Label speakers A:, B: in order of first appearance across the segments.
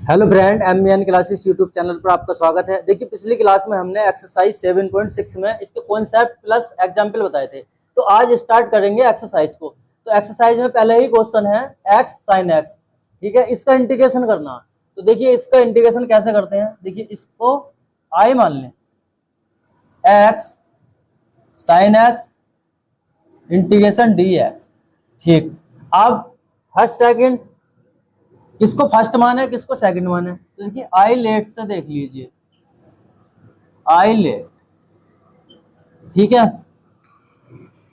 A: Hello friend, M classes YouTube channel पर आपका स्वागत है। देखिए, पिछली क्लास में हमने एक्सरसाइज 7.6 में इसके कॉन्सेप्ट प्लस एग्जाम्पल बताए थे। तो आज स्टार्ट करेंगे एक्सरसाइज को। तो एक्सरसाइज में पहले ही क्वेश्चन है एक्स साइन एक्स, ठीक है। इसका इंटीग्रेशन करना। तो देखिए, इसका इंटीग्रेशन कैसे करते हैं। देखिए, इसको आई मान लें, x sine x integration d x, ठीक। अब फर्स्ट सेकंड किसको फर्स्ट माने किसको सेकंड माने, तो देखिए आई लेट से देख लीजिए, आई लेट, ठीक है।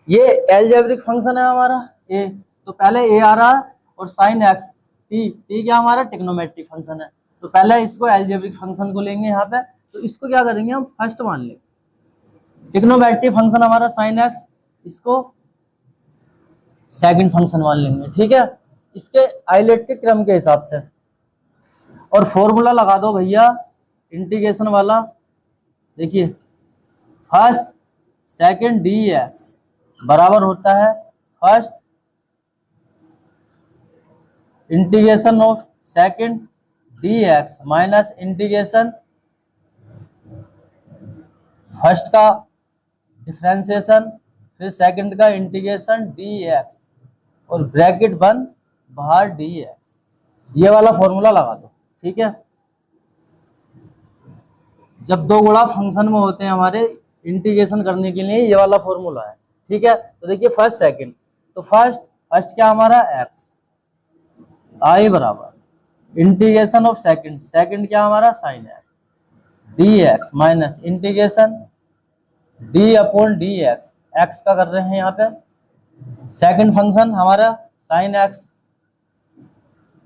A: ये एलजेब्रिक फंक्शन है हमारा ए, तो पहले ए आ रहा है और साइन एक्स टी, टी क्या हमारा ट्रिग्नोमेट्रिक फंक्शन है। तो पहले इसको एलजेब्रिक फंक्शन को लेंगे यहाँ पे। तो इसको क्या करेंगे हम फर्स्ट मान लेंगे, ट्रिग्नोमेट्रिक फंक्शन हमारा साइन एक्स, इसको सेकंड फंक्शन मान लेंगे, ठीक है, इसके आइलेट के क्रम के हिसाब से। और फॉर्मूला लगा दो भैया इंटीग्रेशन वाला। देखिए, फर्स्ट सेकंड डी एक्स बराबर होता है first integration of second D x minus integration first का डिफरेंशिएशन, फिर सेकंड का इंटीग्रेशन डी एक्स और ब्रैकेट बंद बाहर डी एक्स। ये वाला फॉर्मूला लगा दो, ठीक है। जब दो गुणा फंक्शन में होते हैं हमारे, इंटीग्रेशन करने के लिए ये वाला फॉर्मूला है, ठीक है। तो देखिए फर्स्ट सेकंड, तो फर्स्ट क्या हमारा एक्स आई बराबर इंटीग्रेशन ऑफ सेकंड, सेकंड क्या हमारा sine x d x minus integration D upon D x, x का कर रहे हैं यहाँ पे सेकंड फंक्शन हमारा साइन एक्स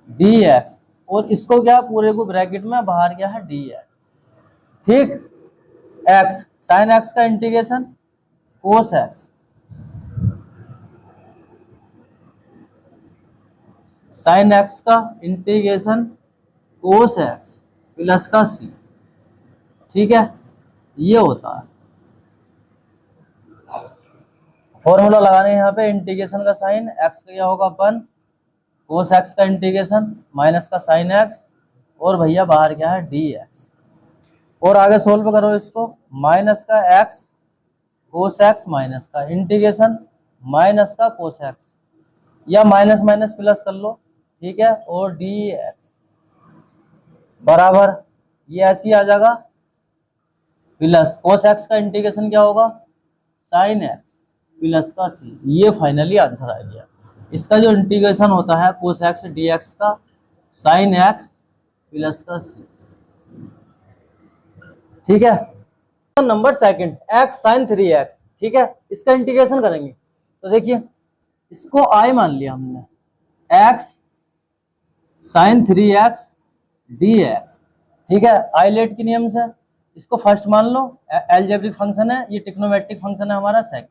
A: डी एक्स, और इसको क्या पूरे को ब्रैकेट में बाहर क्या है डी एक्स, ठीक। एक्स साइन एक्स का integration cos x, sine x का इंटीग्रेशन कोस एक्स प्लस का सी, ठीक है। ये होता है फॉर्मूला लगाने यहाँ पे। इंटीग्रेशन का साइन एक्स का क्या होगा 1, कोस एक्स का इंटीग्रेशन माइनस का साइन एक्स, और भैया बाहर क्या है डी एक्स। और आगे सोल्व करो इसको, माइनस का एक्स कोस एक्स माइनस का इंटीग्रेशन माइनस का कोस एक्स, या माइनस माइनस प्लस कर लो, ठीक है, और डी एक्स बराबर ये ऐसे ही आ जाएगा प्लस कोस एक्स का इंटीग्रेशन क्या होगा साइन एक्स प्लस का सी। ये फाइनली आंसर आ गया। इसका जो इंटीग्रेशन होता है कोस एक्स डी एक्स का साइन एक्स प्लस का सी, ठीक है। Number second x sign 3x, ठीक है, इसका इंटीग्रेशन करेंगे। तो देखिए, इसको आई मान लिया हमने, x sign 3x d x, ठीक है, आई लेट के नियम से इसको फर्स्ट मान लो, एलजेब्रिक फंक्शन है, ये ट्रिग्नोमेट्रिक फंक्शन है हमारा सेकंड,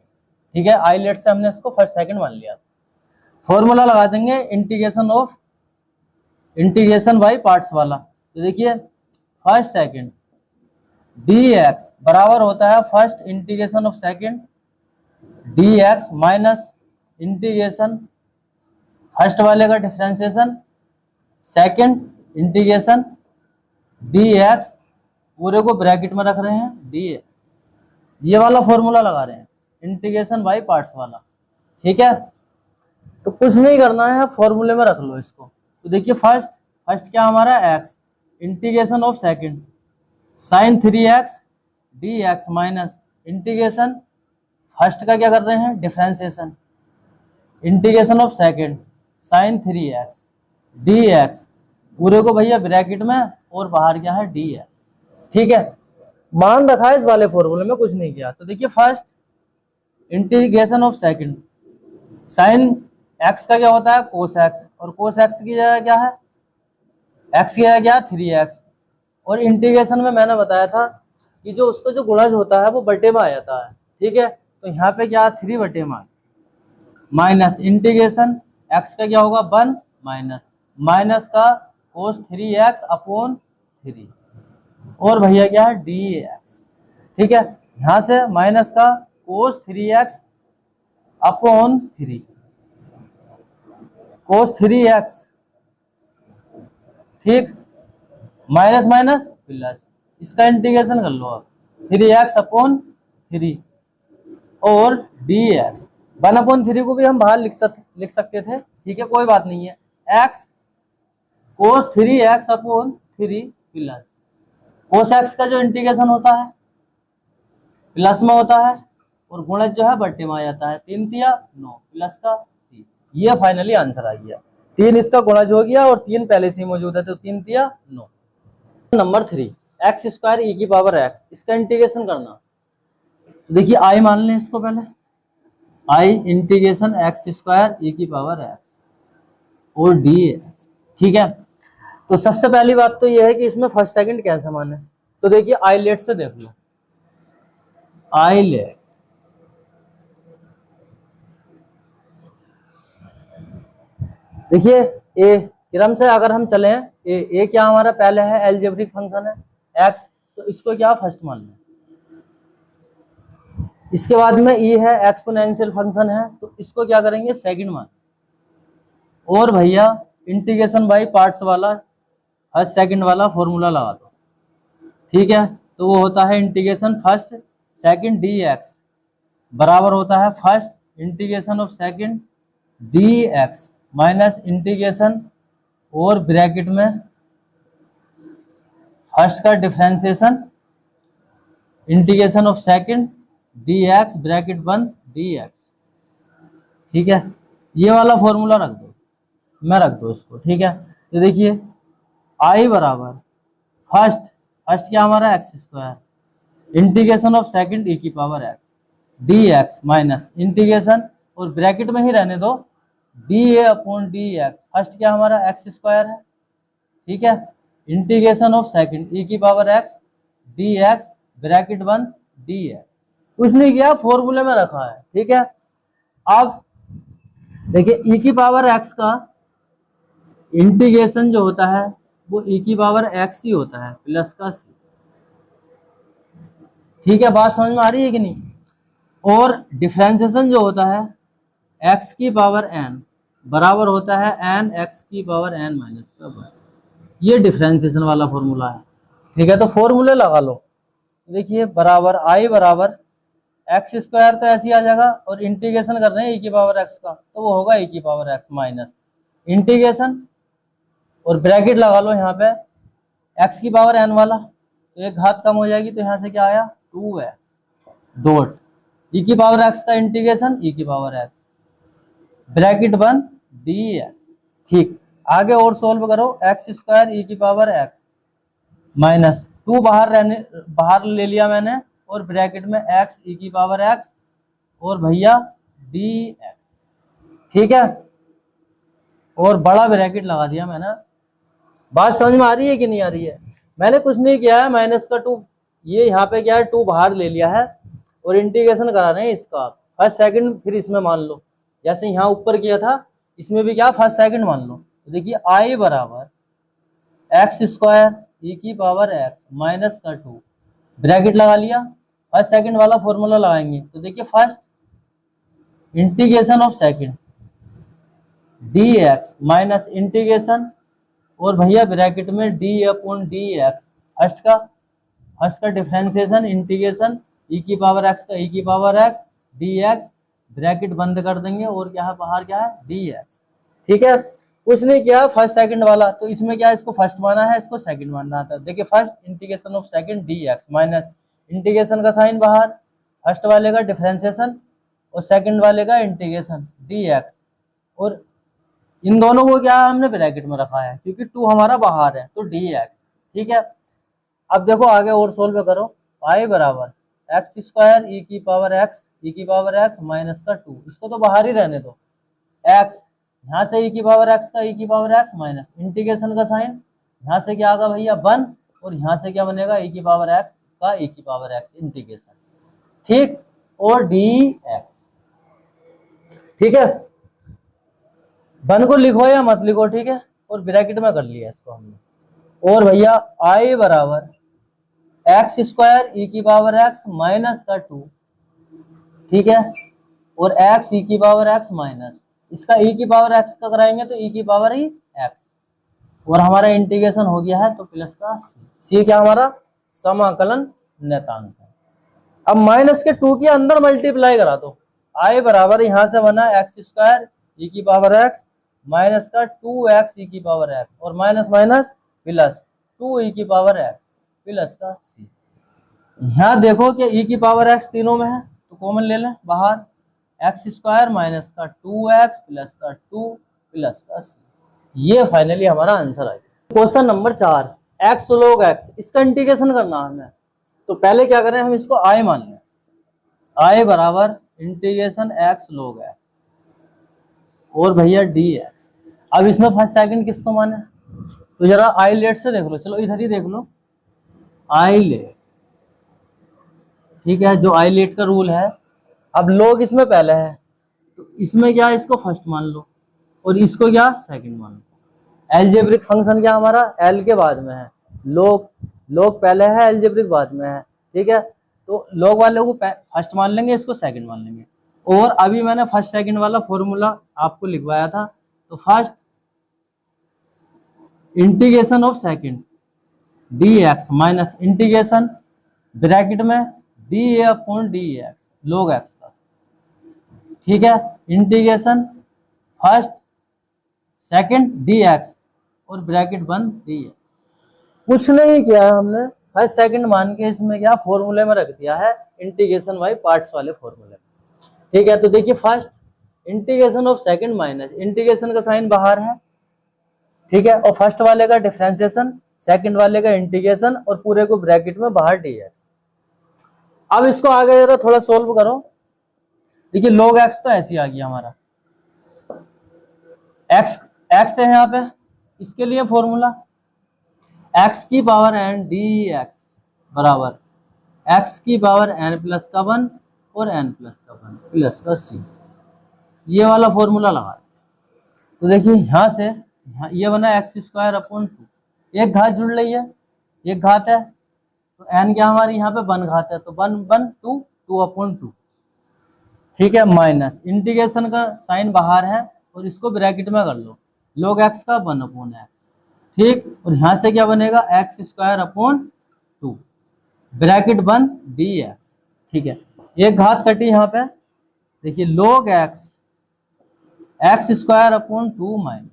A: ठीक है। आई लेट से हमने इसको फर्स्ट सेकंड मान लिया। फॉर्मूला लगा देंगे इंटीग्रेशन बाई पार्ट्स वाला। तो देखिए फर्स्ट सेकंड डी एक्स बराबर होता है first integration of second D x minus integration first वाले का differentiation second integration d x, पूरे को ब्रैकेट में रख रहे हैं डी एक्स। ये वाला फॉर्मूला लगा रहे हैं इंटीग्रेशन बाई पार्ट्स वाला, ठीक है। तो कुछ नहीं करना है, फॉर्मूले में रख लो इसको। तो देखिए फर्स्ट क्या हमारा x integration of second sine 3x d x minus integration first का क्या कर रहे हैं differentiation integration of second sine 3x d x, पूरे को भैया ब्रैकेट में और बाहर क्या है डी एक्स, ठीक है। मान रखा है इस वाले फॉर्मूले में, कुछ नहीं किया। तो देखिए first integration of second sine x का क्या होता है कोस एक्स, और कोस एक्स की जगह क्या है एक्स की जगह क्या 3x, और इंटीग्रेशन में मैंने बताया था कि जो उसका जो गुणज होता है वो बटे में आ जाता है, ठीक है। तो यहाँ पे क्या 3 बटे में माइनस इंटीग्रेशन एक्स का क्या होगा 1 माइनस का कोस 3x अपॉन 3, और भैया क्या है डी एक्स, ठीक है। यहाँ से माइनस का कोस 3x अपॉन 3, कोस 3x, ठीक, माइनस माइनस प्लस, इसका इंटीग्रेशन कर लो आप, 3x/3 और dx। 1/3 को भी हम बाहर लिख सकते थे, ठीक है, कोई बात नहीं है। x cos 3x/3 plus cos x का जो इंटीग्रेशन होता है प्लस में होता है और गुणज जो है बट्टे में आ जाता है, 3 तिया 9 प्लस का c। ये फाइनली आंसर आ गया, 3 इसका गुणज हो गया और 3 पहले से ही मौजूद है, तो 3 तिया 9। नंबर 3, x² e⁻x, इसका इंटीग्रेशन करना। तो देखिए i मान लें इसको पहले, i इंटीग्रेशन x² e⁻x और dx, ठीक है। तो सबसे पहली बात तो यह है कि इसमें फर्स्ट सेकंड कैसे माने। तो देखिए आई लेट से देख लो, आई लेट, देखिए ए क्रम से अगर हम चले, ए क्या हमारा पहले है, एलजेब्रिक फंक्शन है x, तो इसको क्या फर्स्ट मान लें। इसके बाद में ई है, एक्सपोनेंशियल फंक्शन है, तो इसको क्या करेंगे सेकंड मान। और भैया इंटीग्रेशन बाय पार्ट्स वाला फर्स्ट सेकंड वाला फॉर्मूला लगा दो, ठीक है। तो वो होता है इंटीग्रेशन फर्स्ट सेकंड dx बराबर होता है first integration of second dx minus integration और ब्रैकेट में फर्स्ट का differentiation integration of second dx bracket बंद dx, ठीक है। ये वाला फॉर्मूला रख दो, मैं रख दो इसको, ठीक है। तो देखिए i बराबर फर्स्ट क्या हमारा x² integration of second e⁻x dx minus integration और ब्रैकेट में ही रहने दो dA/dx, फर्स्ट क्या हमारा x² है, ठीक है, integration of second e⁻x dx bracket बंद dx। कुछ नहीं किया, फॉर्मूले में रखा है, ठीक है। अब देखिए e⁻x का इंटीग्रेशन जो होता है वो e⁻x ही होता है प्लस का c, ठीक है। बात समझ में आ रही है कि नहीं। और डिफरेंशिएशन जो होता है x⁻n बराबर होता है n(x⁻n -1), ये डिफरेंशिएशन वाला फॉर्मूला है, ठीक है। तो फॉर्मूले लगा लो, देखिए बराबर i बराबर x² तो ऐसे ही आ जाएगा, और इंटीग्रेशन कर रहे हैं e⁻x का, तो वो होगा e⁻x माइनस इंटीग्रेशन और ब्रैकेट लगा लो यहाँ पे x⁻n वाला, तो एक घात कम हो जाएगी, तो यहाँ से क्या आया 2x डॉट e⁻x का इंटीग्रेशन e⁻x ब्रैकेट बंद dx, ठीक। आगे और सोल्व करो, x² e⁻x माइनस 2 बाहर ले लिया मैंने, और ब्रैकेट में x e⁻x और भैया dx, ठीक है, और बड़ा ब्रैकेट लगा दिया मैंने। बात समझ में आ रही है कि नहीं आ रही है। मैंने कुछ नहीं किया है, माइनस का 2, ये यहाँ पे क्या है 2 बाहर ले लिया है और इंटीग्रेशन करा रहे हैं इसका फर्स्ट सेकंड, फिर इसमें मान लो जैसे यहाँ ऊपर किया था, इसमें भी क्या फर्स्ट सेकंड मान लो। तो देखिए i बराबर x² e⁻x माइनस का 2 ब्रैकेट लगा लिया, फर्स्ट सेकंड वाला फॉर्मूला लगाएंगे, तो देखिए first integration of second dx minus integration और भैया ब्रैकेट में d/dx फर्स्ट का डिफरेंशिएशन इंटीग्रेशन e⁻x का e⁻x dx ब्रैकेट बंद कर देंगे, और क्या है बाहर क्या है dx, ठीक है। कुछ नहीं किया, फर्स्ट सेकंड वाला, तो इसमें क्या इसको फर्स्ट माना है, इसको सेकंड मानना था। देखिए first integration of second dx minus integration का साइन बाहर, फर्स्ट वाले का डिफरेंशिएशन और सेकंड वाले का इंटीग्रेशन dx, और इन दोनों को क्या हमने ब्रैकेट में रखा है क्योंकि 2 हमारा बाहर है, तो dx, ठीक है। अब देखो आगे और सोल्व करो, i बराबर x² e⁻x माइनस का 2, इसको तो बाहर ही रहने दो, x यहाँ से e⁻x का e⁻x माइनस इंटीग्रेशन का साइन, यहाँ से क्या आगा भैया 1, और यहाँ से क्या बनेगा e⁻x का e⁻x इंटीग्रेशन, ठीक, और dx, ठीक है। 1 को लिखो या मत लिखो, ठीक है, और ब्रैकेट में कर लिया इसको हमने। और भैया i बराबर x² e⁻x माइनस का 2, ठीक है, और x e⁻x माइनस इसका e⁻x का कराएंगे तो e⁻x, और हमारा इंटीग्रेशन हो गया है तो प्लस का सी क्या हमारा समाकलन नेतांक है। अब माइनस के 2 के अंदर मल्टीप्लाई करा दो, आई बराबर यहां से बना एक्स स्क्वायर ई की पावर एक्स माइनस का 2x ई की पावर एक्स और माइनस माइनस प्लस 2 ई की पावर एक्स प्लस का सी। यहाँ देखो कि ई की पावर एक्स तीनों में है तो कॉमन ले लें बाहर, एक्स स्क्वायर माइनस का 2x प्लस का 2 प्लस का सी। ये फाइनली हमारा आंसर है। Question number 4 x log x, इसका इंटीग्रेशन करना है हमें। तो पहले क्या करें, हम इसको आई मान लें, आई बराबर इंटीग्रेशन एक्स log x और भैया dx। अब इसमें फर्स्ट सेकंड किसको माने, तो जरा आई लेट से देख लो, चलो इधर ही देख लो आई लेट, ठीक है, जो आई लेट का रूल है। अब log इसमें पहले है तो इसमें क्या है, इसको फर्स्ट मान लो और इसको क्या सेकंड मान लो। एल्जेब्रिक फंक्शन क्या हमारा एल के बाद में है, log पहले है एल्जेब्रिक बाद में है, ठीक है। तो log वाले को फर्स्ट मान लेंगे, इसको सेकंड मान लेंगे। और अभी मैंने फर्स्ट सेकंड वाला फॉर्मूला आपको लिखवाया था, तो first integration of second dx minus integration bracket में dA upon dx log x का, ठीक है, इंटीग्रेशन फर्स्ट सेकंड dx और ब्रैकेट बंद dx। कुछ नहीं किया है हमने, फर्स्ट सेकंड मान के इसमें क्या फॉर्मूले में रख दिया है इंटीग्रेशन बाई पार्ट्स वाले फॉर्मूले, ठीक है। तो देखिए first integration of second minus integration का साइन बाहर है, ठीक है, और फर्स्ट वाले का डिफरेंशिएशन सेकंड वाले का इंटीग्रेशन और पूरे को ब्रैकेट में बाहर dx। अब इसको आगे जरा थोड़ा सोल्व करो। देखिए log x तो ऐसे आ गया हमारा, x है यहाँ पे, इसके लिए फॉर्मूला x की पावर n dx बराबर x की पावर n प्लस का 1 और n प्लस का 1 प्लस का c, ये वाला फॉर्मूला लगा। तो देखिए यहाँ से ये बना एक्स स्क्वायर अपॉन 2, एक घात जुड़ रही है, एक घात है तो n क्या हमारी यहाँ पे 1 घात है तो 1 2 2 अपॉन 2, ठीक है, माइनस इंटीग्रेशन का साइन बाहर है और इसको ब्रैकेट में कर लो log x का 1 अपॉन एक्स, ठीक, और यहाँ से क्या बनेगा एक्स स्क्वायर अपॉन 2 ब्रैकेट बंद dx, ठीक है, एक घात कटी यहाँ पे। देखिए log x x square upon 2 minus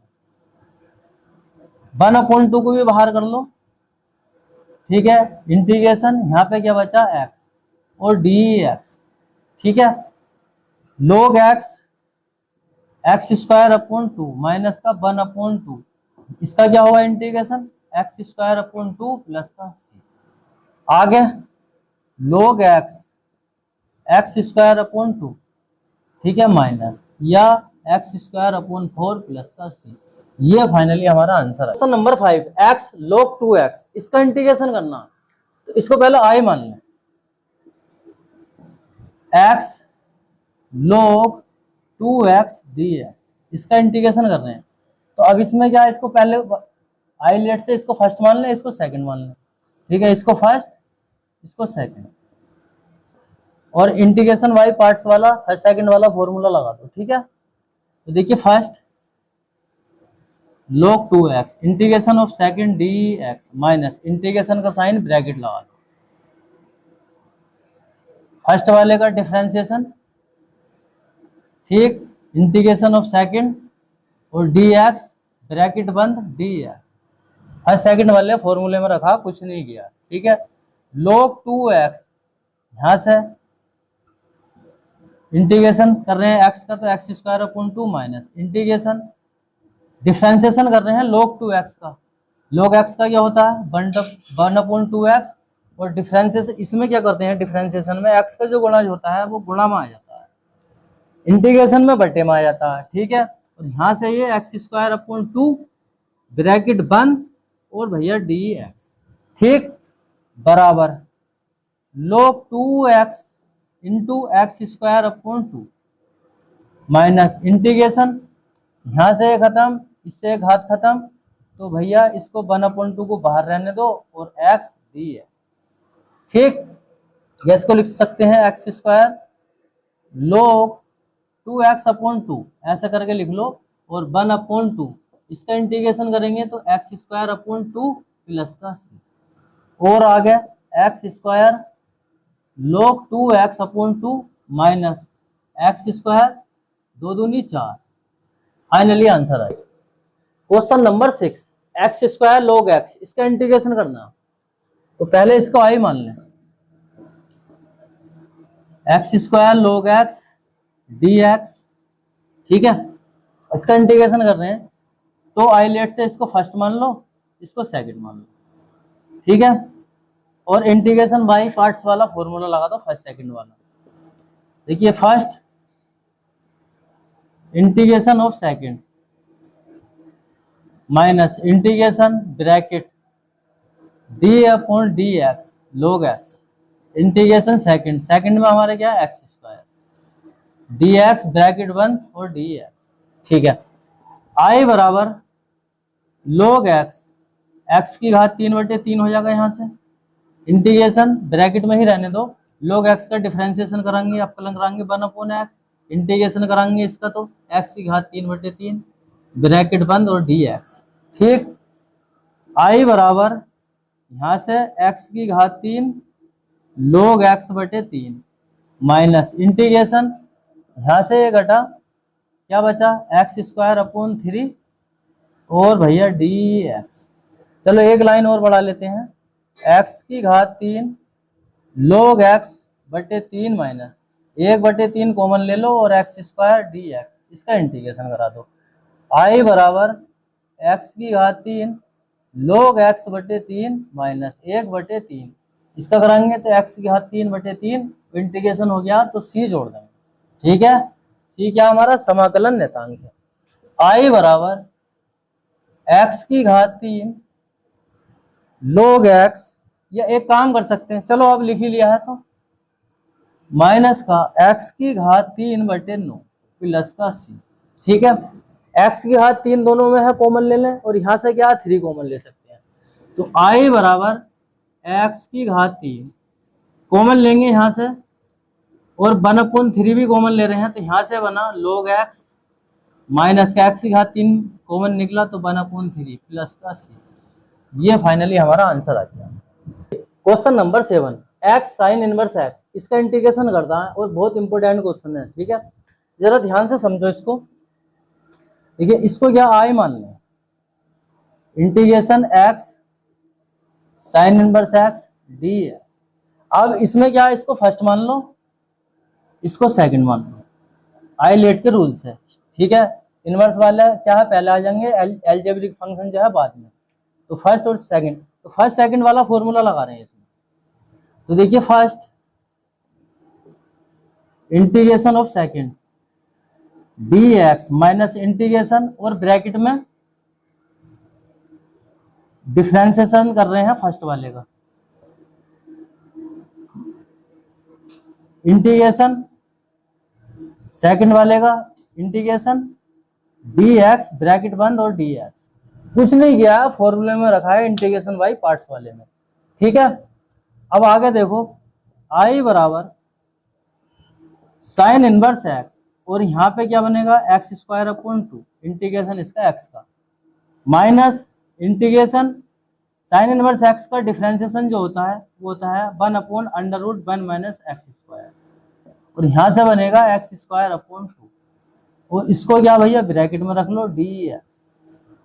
A: 1 upon 2 को भी बाहर कर लो, ठीक है, इंटीग्रेशन यहाँ पे क्या बचा x और dx, ठीक है, log x x square upon 2 minus का 1 अपॉन 2, इसका क्या होगा integration x square upon 2 plus का c। आगे log x x square upon 2, ठीक है, माइनस या एक्स स्क्वायर अपॉन 4 प्लस का c। ये फाइनली हमारा आंसर है। Question number 5 x log 2x, इसका इंटीग्रेशन करना, तो इसको पहले आई मान लें, x log 2x dx, इसका इंटीग्रेशन कर रहे हैं। तो अब इसमें क्या है, इसको पहले आई लेट से इसको फर्स्ट मान लें, इसको सेकंड मान लें, ठीक है, इसको फर्स्ट इसको सेकंड और इंटीग्रेशन बाई पार्ट्स वाला फर्स्ट सेकंड वाला फॉर्मूला लगा दो, ठीक है। तो देखिए first log 2x integration of second dx minus integration का साइन ब्रैकेट लगा दो, फर्स्ट वाले का डिफरेंशिएशन, ठीक, इंटीग्रेशन ऑफ सेकंड और dx ब्रैकेट बंद dx, फर्स्ट सेकंड वाले फॉर्मूले में रखा, कुछ नहीं किया, ठीक है। log 2x यहां से इंटीग्रेशन कर रहे हैं x का तो x square upon 2 minus integration differentiation कर रहे हैं log 2x का, log x का क्या होता है 1 अपॉन 2x और डिफरेंशिएशन इसमें क्या करते हैं, डिफरेंशिएशन में x का जो गुणा होता है वो गुणा में आ जाता है, इंटीग्रेशन में बट्टे में आ जाता है, ठीक है। और यहाँ से ये एक्स स्क्वायर अपॉन 2 ब्रैकेट बंद और भैया dx, ठीक, बराबर log 2x into x square upon 2 minus integration यहाँ से खत्म, इससे घात खत्म, तो भैया इसको 1 अपॉन 2 को बाहर रहने दो और x dx, ठीक, या इसको लिख सकते हैं x square log 2x upon 2 ऐसा करके लिख लो और 1 अपॉन 2 इसका इंटीग्रेशन करेंगे तो एक्स स्क्वायर अपॉन 2 प्लस का सी, और आगे x square log 2x upon 2 minus x square, 2 दूनी 4। फाइनली आंसर आएगा। Question number 6, x square log x, इसका इंटीग्रेशन करना। तो पहले इसको आई मान लें, x square log x dx, ठीक है। इसका इंटीग्रेशन कर रहे हैं तो आई लेट से इसको फर्स्ट मान लो, इसको सेकंड मान लो, ठीक है। और इंटीग्रेशन बाई पार्ट्स वाला फॉर्मूला लगा दो, फर्स्ट सेकंड वाला। देखिए first integration of second minus integration bracket D upon D x log x, integration second, second में हमारे क्या x square d x bracket 1 और डी एक्स, ठीक है। आई बराबर log x, x की घात 3/3 हो जाएगा यहाँ से, इंटीग्रेशन ब्रैकेट में ही रहने दो, log x का डिफरेंशिएशन कराएंगे, अपकलन कराएंगे 1 अपॉन एक्स, इंटीग्रेशन कराएंगे इसका तो x की घात 3/3 ब्रैकेट बंद और dx, ठीक। आई बराबर यहाँ से x की घात 3 log x/3 माइनस इंटीग्रेशन, यहाँ से ये घटा, क्या बचा एक्स स्क्वायर अपॉन 3 और भैया dx। चलो एक लाइन और बढ़ा लेते हैं, x की घात 3 log x/3 माइनस 1/3 कॉमन ले लो और एक्स स्क्वायर dx, इसका इंटीग्रेशन करा दो। आई बराबर x की घात 3 log x/3 माइनस 1/3, इसका कराएंगे तो x की घात 3/3 इंटीग्रेशन हो गया तो c जोड़ देंगे, ठीक है। c क्या हमारा समाकलन नेतांक है। आई बराबर x की घात 3 log x, या एक काम कर सकते हैं, चलो अब लिख ही लिया है तो माइनस का x की घात 3/9 प्लस का c, ठीक है। x की घात 3 दोनों में है, कॉमन ले लें, और यहाँ से क्या 3 कॉमन ले सकते हैं, तो i बराबर x की घात 3 कॉमन लेंगे यहाँ से, और 1/3 भी कॉमन ले रहे हैं, तो यहाँ से बना log x माइनस का x की घात 3 कॉमन निकला तो 1/3 प्लस का c, ये फाइनली हमारा आंसर आ गया। Question number 7, x sine inverse x, इसका इंटीग्रेशन करता है और बहुत इंपॉर्टेंट क्वेश्चन है, ठीक है। जरा ध्यान से समझो इसको। देखिए इसको क्या आई मान लें, integration x sine inverse x dx। अब इसमें क्या है, इसको फर्स्ट मान लो, इसको सेकंड मान लो, आई लेट के रूल से, ठीक है। इनवर्स वाले क्या है पहले आ जाएंगे, एलजेब्रिक फंक्शन जो है बाद में, तो फर्स्ट और सेकंड, तो फर्स्ट सेकंड वाला फॉर्मूला लगा रहे हैं इसमें। तो देखिए first integration of second dx minus integration और ब्रैकेट में डिफरेंशिएशन कर रहे हैं फर्स्ट वाले का, इंटीग्रेशन सेकंड वाले का इंटीग्रेशन dx ब्रैकेट बंद और dx, कुछ नहीं किया, फॉर्मूले में रखा है इंटीग्रेशन बाई पार्ट्स वाले में, ठीक है। अब आगे देखो, आई बराबर साइन इनवर्स x, और यहाँ पे क्या बनेगा एक्स स्क्वायर अपॉन 2 इंटीग्रेशन इसका x का, minus integration sine inverse x का डिफरेंशिएशन जो होता है वो होता है 1/√1 माइनस एक्स स्क्वायर, और यहाँ से बनेगा एक्स स्क्वायर अपॉन 2, और इसको क्या भैया ब्रैकेट में रख लो dx,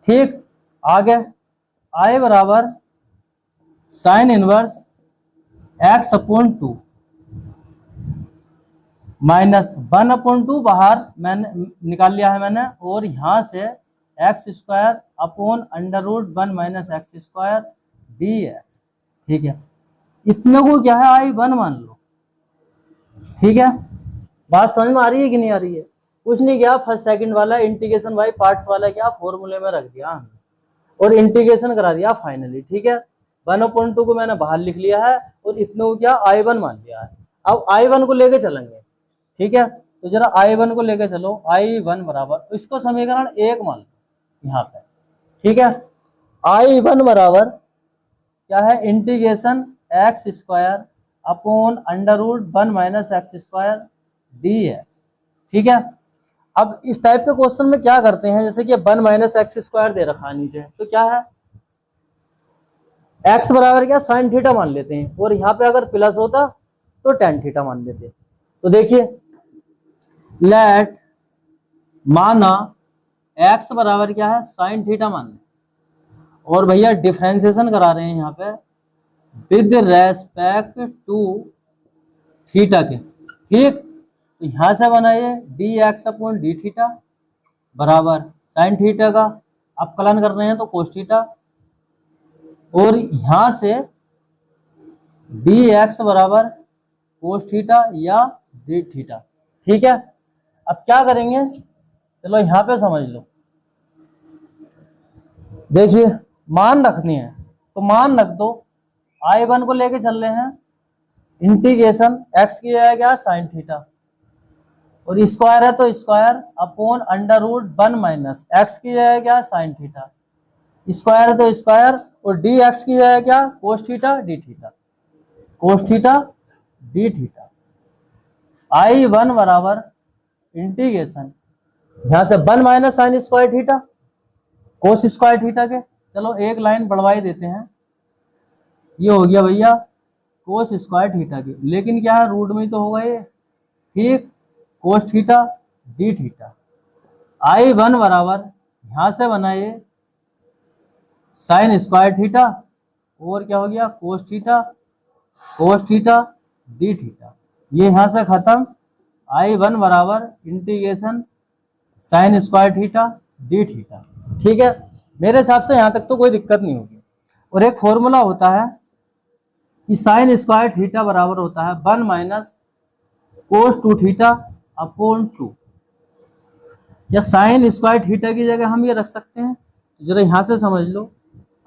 A: ठीक। आगे आई बराबर sine inverse x upon 2 minus 1/2 बाहर मैंने निकाल लिया है मैंने, और यहाँ से x square upon √1 minus x square dx, ठीक है। इतने को क्या है आई 1 मान लो, ठीक है। बात समझ में आ रही है कि नहीं आ रही है? कुछ नहीं किया, फर्स्ट सेकंड वाला इंटीग्रेशन बाई पार्ट्स वाला क्या फॉर्मूले में रख दिया और इंटीग्रेशन करा दिया फाइनली, ठीक है। 1/2 को मैंने बाहर लिख लिया है और इतने को क्या I1 मान लिया है। अब I1 को लेके चलेंगे, ठीक है। तो जरा I1 को लेके चलो, I1 बराबर, तो इसको समीकरण 1 मान लो यहाँ पे, ठीक है। I1 बराबर क्या है, integration x square upon √1 minus x square dx, ठीक है। अब इस टाइप के क्वेश्चन में क्या करते हैं, जैसे कि 1 माइनस एक्स स्क्वायर दे रखा है नीचे, तो क्या है एक्स बराबर क्या साइन थीटा मान लेते हैं, और यहाँ पे अगर प्लस होता तो टेन थीटा मान लेते। तो देखिए लेट माना एक्स बराबर क्या है साइन थीटा मान लें, और भैया डिफरेंशिएशन करा रहे हैं यहाँ पे विद रेस्पेक्ट टू थीटा के, ठीक। तो यहां से बनाइए D x upon D theta बराबर साइन थीटा का अपकलन कर रहे हैं तो कोस थीटा, और यहां से डी एक्स बराबर कोस थीटा या डी थीटा, ठीक है। अब क्या करेंगे, चलो यहां पे समझ लो, देखिए मान रखनी है तो मान रख दो, I1 को लेके चल रहे हैं, इंटीग्रेशन एक्स की है क्या साइन थीटा, और स्क्वायर है तो square upon under root 1 minus x की है क्या साइन थीटा, स्क्वायर है तो स्क्वायर, और डी एक्स की है क्या कोस थीटा डी थीटा, कोस थीटा डी थीटा। I1 बराबर इंटीग्रेशन यहां से 1 minus sine square theta cos square theta के, चलो एक लाइन बढ़वाई देते हैं, ये हो गया भैया कोस स्क्वायर थीटा की, लेकिन क्या है रूट में तो होगा ये, ठीक, कोस थीटा डी थीटा। I1 बराबर यहां से बनाइए साइन स्क्वायर थीटा, और क्या हो गया कोस थीटा डी थीटा, ये यहां से खत्म। I1 बराबर integration sine square theta d theta, ठीक है। मेरे हिसाब से यहां तक तो कोई दिक्कत नहीं होगी। और एक फॉर्मूला होता है कि साइन स्क्वायर थीटा बराबर होता है 1 माइनस कोस 2 थीटा अपॉन 2, या साइन स्क्वायर थीटा की जगह हम ये रख सकते हैं, जरा यहां से समझ लो,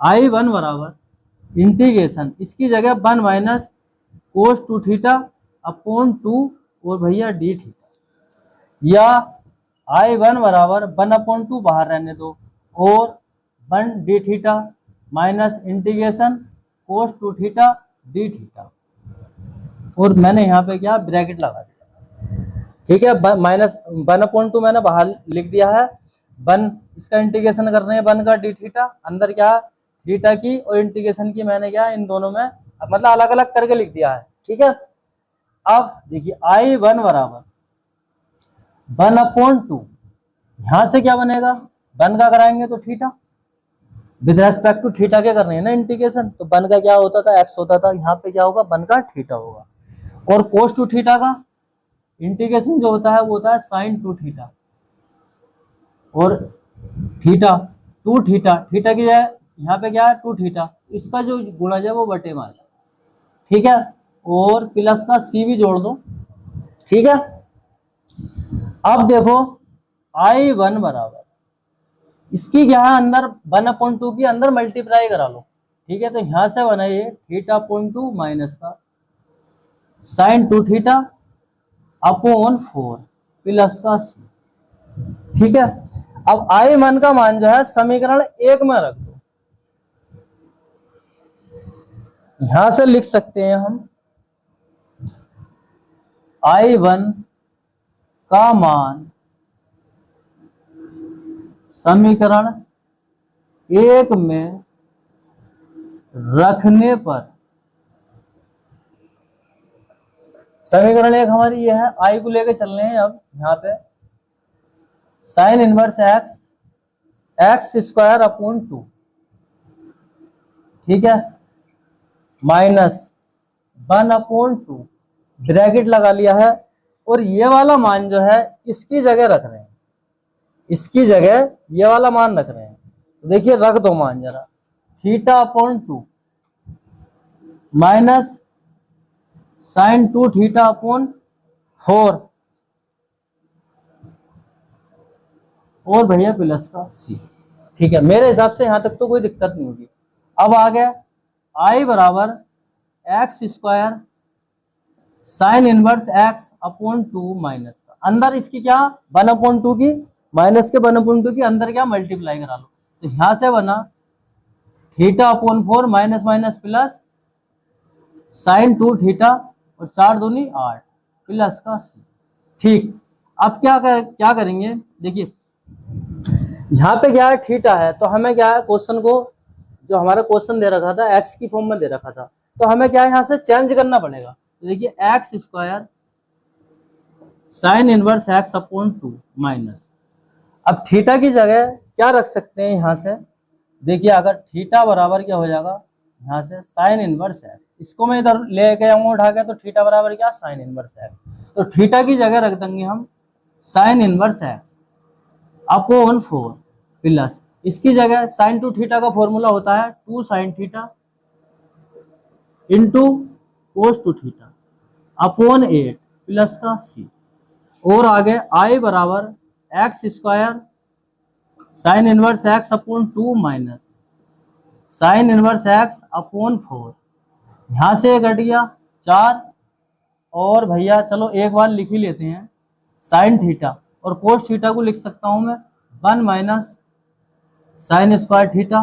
A: I1 बराबर इंटीग्रेशन इसकी जगह 1 माइनस कोस 2 थीटा अपॉन 2 और भैया डी थीटा, या I1 बराबर 1/2 बाहर रहने दो और 1 डी थीटा माइनस इंटीग्रेशन कोस 2 थीटा डी थीटा, और मैंने यहाँ पे क्या ब्रैकेट लगा दिया, ठीक है। माइनस 1/2 मैंने बाहर लिख दिया है, 1 इसका इंटीग्रेशन कर रहे हैं 1 का डी थीटा, अंदर क्या थीटा की और इंटीग्रेशन की मैंने क्या इन दोनों में मतलब अलग अलग करके लिख दिया है, ठीक है। अब देखिए I1 बराबर 1/2, यहां से क्या बनेगा 1 का कराएंगे तो theta, with respect to theta के कर रहे हैं ना इंटीग्रेशन, तो 1 का क्या होता था एक्स होता था, यहाँ पे क्या होगा 1 का थीटा होगा, और कोस 2 थीटा का इंटीग्रेशन जो होता है वो होता है साइन 2 थीटा, और थीटा 2 थीटा, थीटा की है यहाँ पे क्या है 2 थीटा, इसका जो गुणज है वो बटे में आ जाए, ठीक है, और प्लस का सी भी जोड़ दो, ठीक है। अब देखो I1 बराबर इसकी क्या है अंदर 1/2 की अंदर मल्टीप्लाई करा लो, ठीक है। तो यहां से बनाइए θ/2 माइनस का साइन 2 थीटा अपॉन 4 प्लस का सी, ठीक है। अब I1 का मान जो है समीकरण 1 में रख दो, यहां से लिख सकते हैं हम I1 का मान समीकरण 1 में रखने पर, समीकरण 1 हमारी ये है, I को लेके चल रहे हैं अब यहाँ पे sign inverse x square upon 2, ठीक है, माइनस 1/2 ब्रैकेट लगा लिया है, और ये वाला मान जो है इसकी जगह रख रहे हैं, इसकी जगह ये वाला मान रख रहे हैं, तो देखिए रख दो मान जरा θ/2 माइनस साइन 2 थीटा अपॉन 4 और भैया प्लस का सी, ठीक है। मेरे हिसाब से यहां तक तो कोई दिक्कत नहीं होगी। अब आ गया I बराबर x square sine inverse x upon 2 minus का, अंदर इसकी क्या 1/2 की माइनस के 1/2 की अंदर क्या मल्टीप्लाई करा लो, तो यहां से बना θ/4 minus minus plus sine 2 theta और 4 दूनी 8 प्लस का सी, ठीक। अब क्या करेंगे, देखिए यहाँ पे क्या है, थीटा है, तो हमें क्या है, क्वेश्चन को जो हमारा क्वेश्चन दे रखा था एक्स की फॉर्म में दे रखा था, तो हमें क्या है यहाँ से चेंज करना पड़ेगा। तो देखिए x square sine inverse x upon 2 minus, अब थीटा की जगह क्या रख सकते हैं यहाँ से, देखिए अगर थीटा बराबर क्या हो जाएगा, यहाँ से साइन इनवर्स एक्स, इसको मैं इधर लेके आऊंगा उठा के, तो थीटा बराबर क्या, साइन इनवर्स एक्स, तो थीटा की जगह रख देंगे हम sine inverse x upon 4 plus, इसकी जगह साइन टू थीटा का फॉर्मूला होता है 2 sine theta into cos two theta upon 8 plus का सी, और आगे आई बराबर x square sine inverse x upon 2 minus sine inverse x upon 4, यहाँ से कट गया 4, और भैया चलो एक बार लिख ही लेते हैं, साइन थीटा और कोस थीटा को लिख सकता हूं मैं 1 minus sine square theta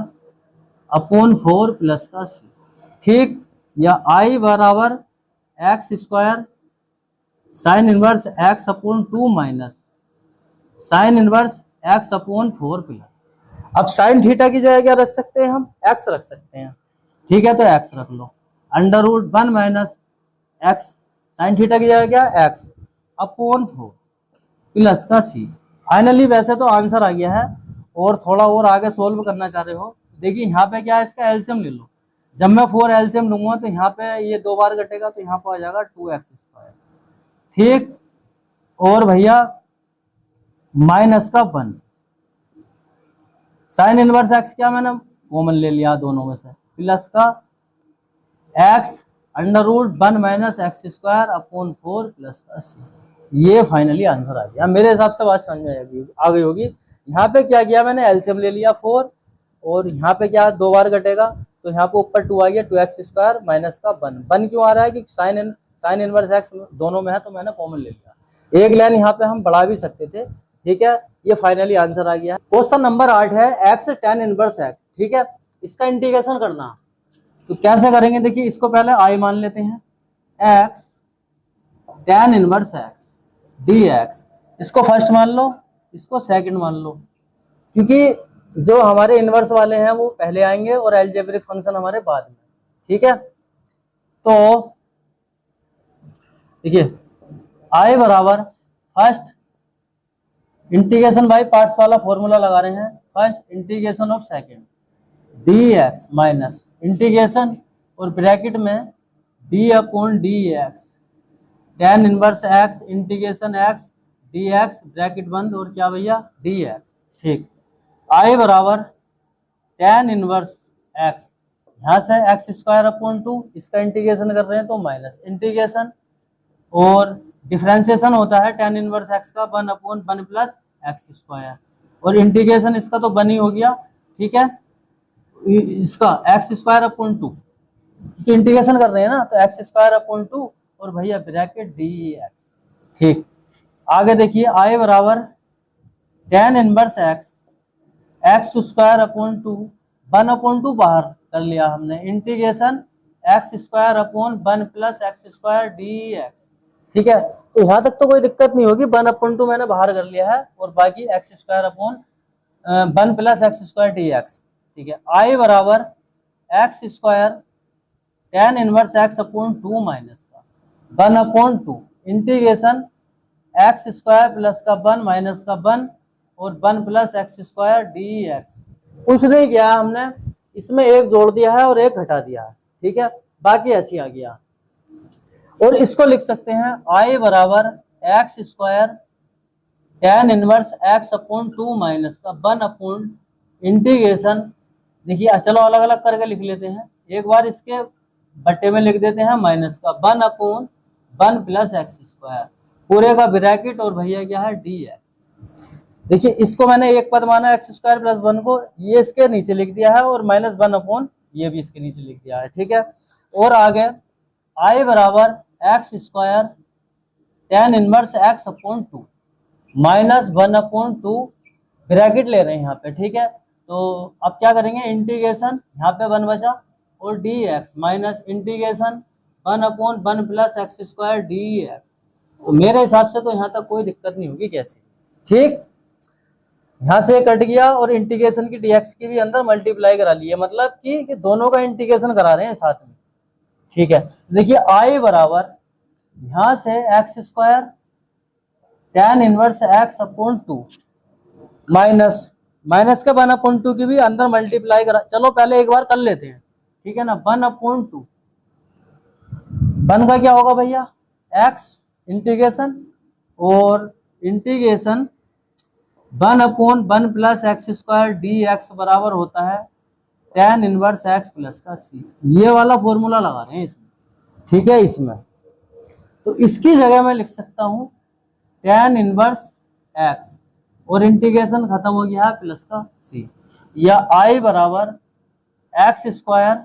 A: upon 4 plus का सी, ठीक, या आई बराबर x square sine inverse x upon 2 minus sine inverse x upon 4 plus, अब साइन थीटा की जगह क्या रख सकते हैं, हम एक्स रख सकते हैं, ठीक है, तो एक्स रख लो, under root 1 minus x sine theta की जगह क्या, एक्स अपॉन 4 प्लस का सी। फाइनली वैसे तो आंसर आ गया है, और थोड़ा और आगे सोल्व करना चाह रहे हो, देखिए यहाँ पे क्या है, इसका एलसीएम ले लो, जब मैं 4 एलसीएम लूंगा तो यहाँ पे ये 2 बार कटेगा, तो यहाँ पे आ जाएगा 2x स्क्वायर, ठीक, और भैया माइनस का 1 साइन इनवर्स एक्स क्या मैंने कॉमन ले लिया दोनों में से, प्लस का x under root 1 minus x square upon 4 plus का सी, ये फाइनली आंसर आ गया। मेरे हिसाब से बात समझ आ गई होगी। यहाँ पे क्या किया मैंने, एलसीएम ले लिया 4, और यहाँ पे क्या 2 बार कटेगा, तो यहाँ पे ऊपर 2 आ गया, 2x स्क्वायर माइनस का 1 क्यों आ रहा है कि साइन इनवर्स एक्स दोनों में है, तो मैंने कॉमन ले लिया, एक लाइन यहाँ पे हम बढ़ा भी सकते थे, ठीक है, ये फाइनली आंसर आ गया। क्वेश्चन नंबर 8 है एक्स tan इनवर्स एक्स, ठीक है, इसका इंटीग्रेशन करना, तो कैसे करेंगे, देखिए इसको पहले आई मान लेते हैं, x tan inverse x dx, इसको फर्स्ट मान लो, इसको सेकंड मान लो, क्योंकि जो हमारे इनवर्स वाले हैं वो पहले आएंगे और एलजेब्रिक फंक्शन हमारे बाद में, ठीक है, तो देखिए आई बराबर फर्स्ट इंटीग्रेशन बाय पार्ट्स वाला फॉर्मूला लगा रहे हैं, first integration of second dx minus integration और ब्रैकेट में d upon dx tan inverse x integration x dx bracket बंद, और क्या भैया dx, ठीक, आई बराबर tan इनवर्स x, यहाँ से एक्स स्क्वायर अपॉन 2, इसका इंटीग्रेशन कर रहे हैं तो माइनस इंटीग्रेशन, और डिफरेंशिएशन होता है tan इनवर्स x का 1 अपॉन 1 प्लस एक्स स्क्वायर, और इंटीग्रेशन इसका तो 1 ही हो गया, ठीक है, इसका एक्स स्क्वायर अपॉन 2, क्योंकि इंटीग्रेशन कर रहे हैं ना, तो एक्स स्क्वायर अपॉन 2 और भैया ब्रैकेट dx, ठीक, आगे देखिए आई बराबर tan inverse x x square upon 2, 1 upon 2 बाहर कर लिया हमने, integration x square upon 1 plus x square dx, ठीक है, तो यहाँ तक तो कोई दिक्कत नहीं होगी, 1 अपॉन 2 मैंने बाहर कर लिया है, और बाकी x square upon 1 plus x square dx, ठीक है, आई बराबर x square tan inverse x upon 2 minus का 1 upon 2 integration x square plus का 1 माइनस का 1 और 1 प्लस एक्स स्क्वायर dx, कुछ नहीं किया हमने, इसमें एक जोड़ दिया है और एक घटा दिया है, ठीक है, बाकी ऐसे आ गया, और इसको लिख सकते हैं आई बराबर x square tan inverse x upon 2 minus का 1 अपॉन इंटीग्रेशन, देखिए चलो अलग अलग करके लिख लेते हैं, एक बार इसके बट्टे में लिख देते हैं माइनस का 1 अपॉन 1 प्लस एक्स स्क्वायर, पूरे का ब्रैकेट, और भैया क्या है dx, देखिए इसको मैंने एक पद माना एक्स स्क्वायर प्लस 1 को, ये इसके नीचे लिख दिया है, और माइनस 1 अपॉन ये भी इसके नीचे लिख दिया है, ठीक है, और आगे आई बराबर x square tan inverse x upon 2 minus 1 upon 2 bracket ले रहे हैं यहाँ पे, ठीक है, तो अब क्या करेंगे, इंटीग्रेशन यहाँ पे 1 बचा, और dx minus integration 1 upon 1 plus x square dx, तो मेरे हिसाब से तो यहाँ तक कोई दिक्कत नहीं होगी कैसे। ठीक, यहाँ से कट गया और इंटीग्रेशन की dx की भी अंदर मल्टीप्लाई करा ली है, मतलब कि दोनों का इंटीग्रेशन करा रहे हैं साथ में। ठीक है, देखिए आई बराबर यहाँ से x square tan inverse x upon 2 minus minus का 1/2 की भी अंदर मल्टीप्लाई करा। चलो पहले एक बार कर लेते हैं, ठीक है ना। 1/2 1 का क्या होगा भैया, एक्स इंटीग्रेशन और integration 1/1 plus x square d x बराबर होता है tan इनवर्स एक्स प्लस का सी। ये वाला फॉर्मूला लगा रहे हैं इसमें, ठीक है। इसमें तो इसकी जगह मैं लिख सकता हूं tan इनवर्स एक्स और इंटीग्रेशन खत्म हो गया है प्लस का सी, या आई बराबर x square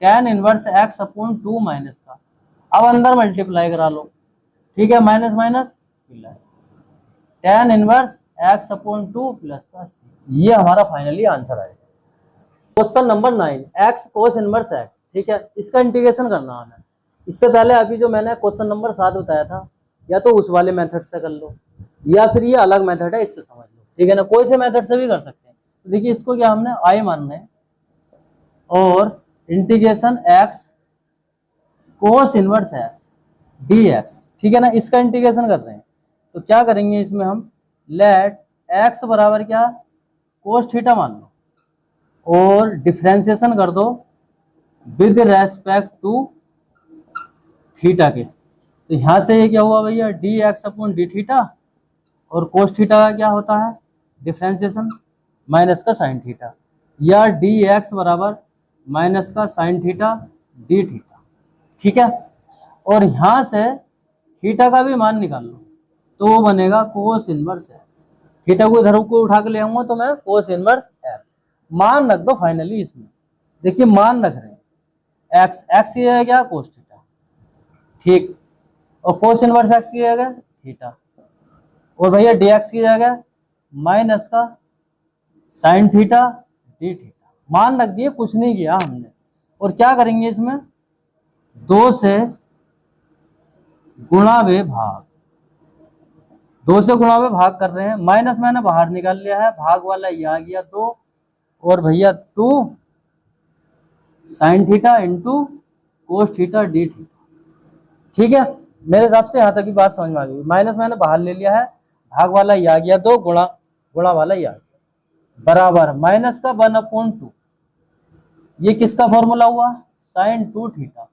A: tan inverse x upon 2 minus का, अब अंदर मल्टीप्लाई करा लो, ठीक है। Minus minus plus tan inverse x upon 2 plus का सी, ये हमारा फाइनली आंसर आएगा। Question number 9 x cos inverse x, ठीक है। इसका इंटीग्रेशन करना है। इससे पहले अभी जो मैंने क्वेश्चन नंबर 7 बताया था, या तो उस वाले मेथड से कर लो या फिर ये अलग मेथड है इससे समझ लो, ठीक है ना। कोई से मेथड से भी कर सकते हैं। तो देखिए इसको क्या हमने आई मानना है और integration x cos inverse x d x, ठीक है ना। इसका इंटीग्रेशन कर रहे हैं तो क्या करेंगे इसमें हम, लेट एक्स बराबर क्या कोस थीटा मान लो और डिफ्रेंसिएशन कर दो विद रेस्पेक्ट टू थीटा के। तो यहां से ये क्या हुआ भैया, D x upon D theta, और कोस थीटा का क्या होता है डिफ्रेंसिएशन माइनस का साइन थीटा, या डी एक्स बराबर माइनस का साइन थीटा डी थीटा, ठीक है। और यहां से थीटा का भी मान निकाल लो तो वो बनेगा कोस इनवर्स एक्स। थीटा को इधर को उठा के ले आऊंगा तो मैं कोस इनवर्स एक्स मान रख दो फाइनली इसमें। देखिए मान रख रहे हैं एक्स, एक्स ये है क्या कोस थीटा, ठीक, और कोस इनवर्स एक्स की जगह थीटा, और भैया डी एक्स की जगह माइनस का साइन थीटा डी थीटा, मान रख दिए, कुछ नहीं किया हमने। और क्या करेंगे इसमें, 2 से गुणा वे भाग, 2 से गुणा में भाग कर रहे हैं। माइनस मैंने बाहर निकाल लिया है, भाग वाला ये आ गया 2, और भैया 2 साइन थीटा इंटू कोस थीटा डी थीटा, ठीक है। मेरे हिसाब से यहाँ तक की बात समझ में आ गई। माइनस मैंने बाहर ले लिया है, भाग वाला ये आ गया 2, गुणा गुणा वाला ये आ गया बराबर माइनस का 1/2। ये किसका फॉर्मूला हुआ, साइन 2 थीटा,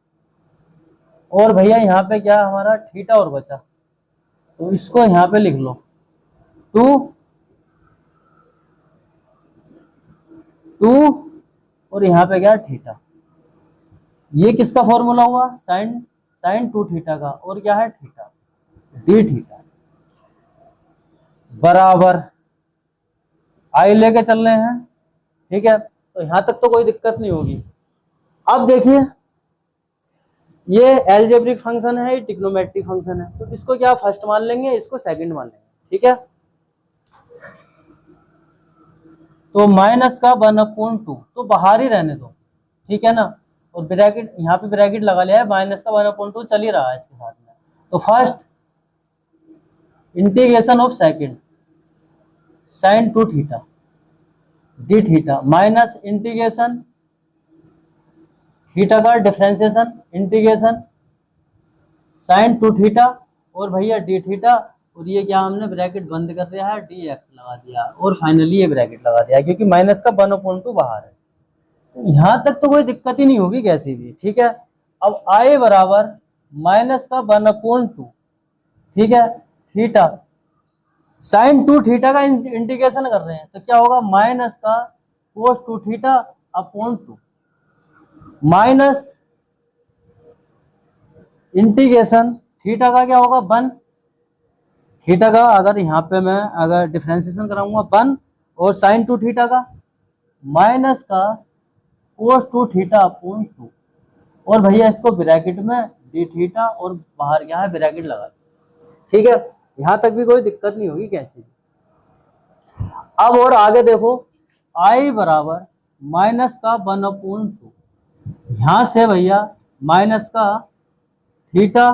A: और भैया यहाँ पे क्या हमारा थीटा और बचा, तो इसको यहाँ पे लिख लो 2 और यहाँ पे क्या थीटा। ये किसका फॉर्मूला हुआ, साइन 2 थीटा का, और क्या है थीटा डी थीटा बराबर आई लेके चल रहे हैं, ठीक है। तो यहां तक तो कोई दिक्कत नहीं होगी। अब देखिए ये एल्जेब्रिक फंक्शन है, ये ट्रिग्नोमेट्रिक फंक्शन है, तो इसको क्या फर्स्ट मान लेंगे, इसको सेकंड मान लेंगे, ठीक है। तो माइनस का 1/2 तो बाहर ही रहने दो, ठीक है ना। और ब्रैकेट यहाँ पे ब्रैकेट लगा लिया है, माइनस का 1/2 चल ही रहा है इसके साथ में। तो first integration of second sine 2 theta d theta minus integration theta का डिफरेंशिएशन इंटीग्रेशन साइन 2 थीटा और भैया डी थीटा, और ये क्या हमने ब्रैकेट बंद कर दिया है, डी एक्स लगा दिया, और फाइनली ये ब्रैकेट लगा दिया क्योंकि माइनस का 1/2 बाहर है। तो यहाँ तक तो कोई दिक्कत ही नहीं होगी कैसी भी, ठीक है। अब आई बराबर माइनस का 1/2, ठीक है, थीटा साइन 2 थीटा का इंटीग्रेशन कर रहे हैं तो क्या होगा, माइनस का कोस 2 theta upon 2 minus integration theta का क्या होगा 1, थीटा का अगर यहाँ पे मैं अगर डिफरेंशिएशन कराऊंगा 1, और साइन 2 थीटा का माइनस का कोस 2 थीटा अपॉन 2, और भैया इसको ब्रैकेट में डी थीटा और बाहर क्या है ब्रैकेट लगा, ठीक है। यहां तक भी कोई दिक्कत नहीं होगी कैसे। अब और आगे देखो आई बराबर माइनस का 1/2, यहां से भैया माइनस का theta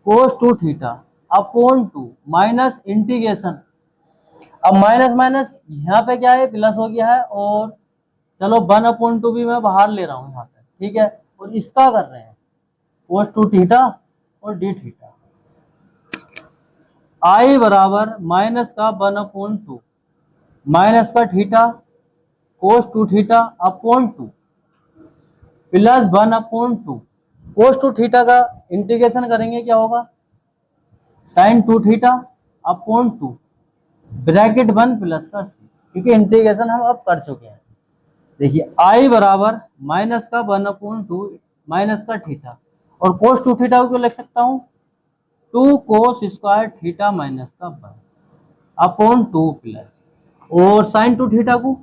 A: cos two theta upon two minus integration, अब माइनस माइनस यहाँ पे क्या है प्लस हो गया है, और चलो 1/2 भी मैं बाहर ले रहा हूँ यहाँ पे, ठीक है, और इसका कर रहे हैं कोस टू थीटा और डी थीटा। आई बराबर माइनस का 1/2 माइनस का theta cos two theta upon two plus 1/2 cos two theta का इंटीग्रेशन करेंगे क्या होगा, sine two theta upon two bracket 1 plus का सी, क्योंकि इंटीग्रेशन हम अब कर चुके हैं। देखिए आई बराबर माइनस का 1/2 माइनस का थीटा, और कोस टू थीटा को लिख सकता हूँ 2 कोस स्क्वायर थीटा माइनस का 1 अपॉन 2 प्लस, और साइन टू थीटा को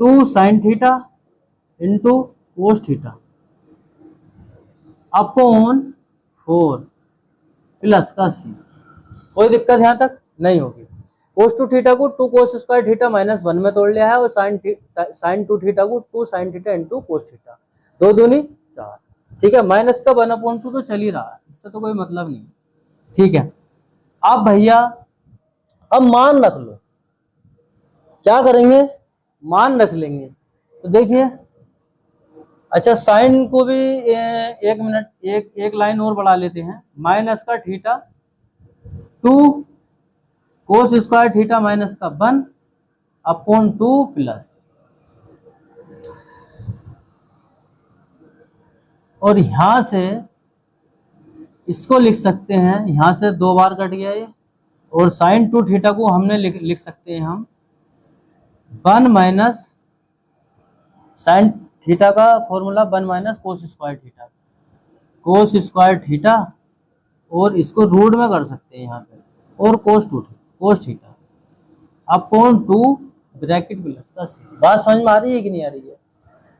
A: 2 sine theta into cos theta upon 4 plus का सी। कोई दिक्कत यहाँ तक नहीं होगी। कोस टू थीटा को 2 कोस स्क्वायर थीटा माइनस 1 में तोड़ लिया है, और साइन टू थीटा को 2 sine theta into cos theta, 2 दूनी 4, ठीक है। माइनस का 1/2 तो चल ही रहा है, इससे तो कोई मतलब नहीं, ठीक है। अब भैया अब मान रख लो, क्या करेंगे, मान रख लेंगे। तो देखिए अच्छा साइन को भी एक मिनट एक लाइन और बढ़ा लेते हैं, माइनस का theta 2 cos square theta minus का 1 अपॉन 2 प्लस, और यहां से इसको लिख सकते हैं, यहां से 2 बार कट गया ये, और साइन टू थीटा को हमने लिख सकते हैं हम 1 माइनस साइन थीटा का formula 1 minus cos square theta, cos square theta, और इसको रूट में कर सकते हैं यहाँ पे, और cos theta upon 2 bracket plus का सी। बात समझ में आ रही है कि नहीं आ रही है?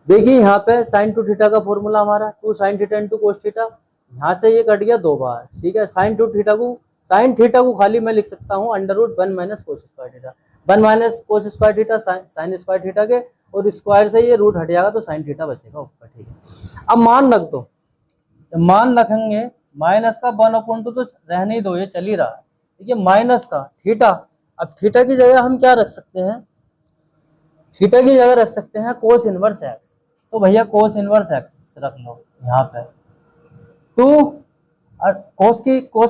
A: देखिए यहाँ पे साइन टू थीटा का फॉर्मूला हमारा 2 sine theta into cos theta, यहाँ से ये कट गया 2 बार, ठीक है। साइन थीटा को खाली मैं लिख सकता हूँ √1 minus cos square theta, 1 minus cos square theta sine square theta के, और स्क्वायर से ये रूट हट जाएगा तो साइन थीटा बचेगा ऊपर, ठीक है। अब मान रख दो, मान रखेंगे माइनस का 1/2 तो रहने ही दो, ये चल ही रहा है, ठीक है। माइनस का थीटा, अब थीटा की जगह हम क्या रख सकते हैं, थीटा की जगह रख सकते हैं कोस इनवर्स एक्स, तो भैया कोस इनवर्स एक्स रख लो यहाँ पे 2, कोस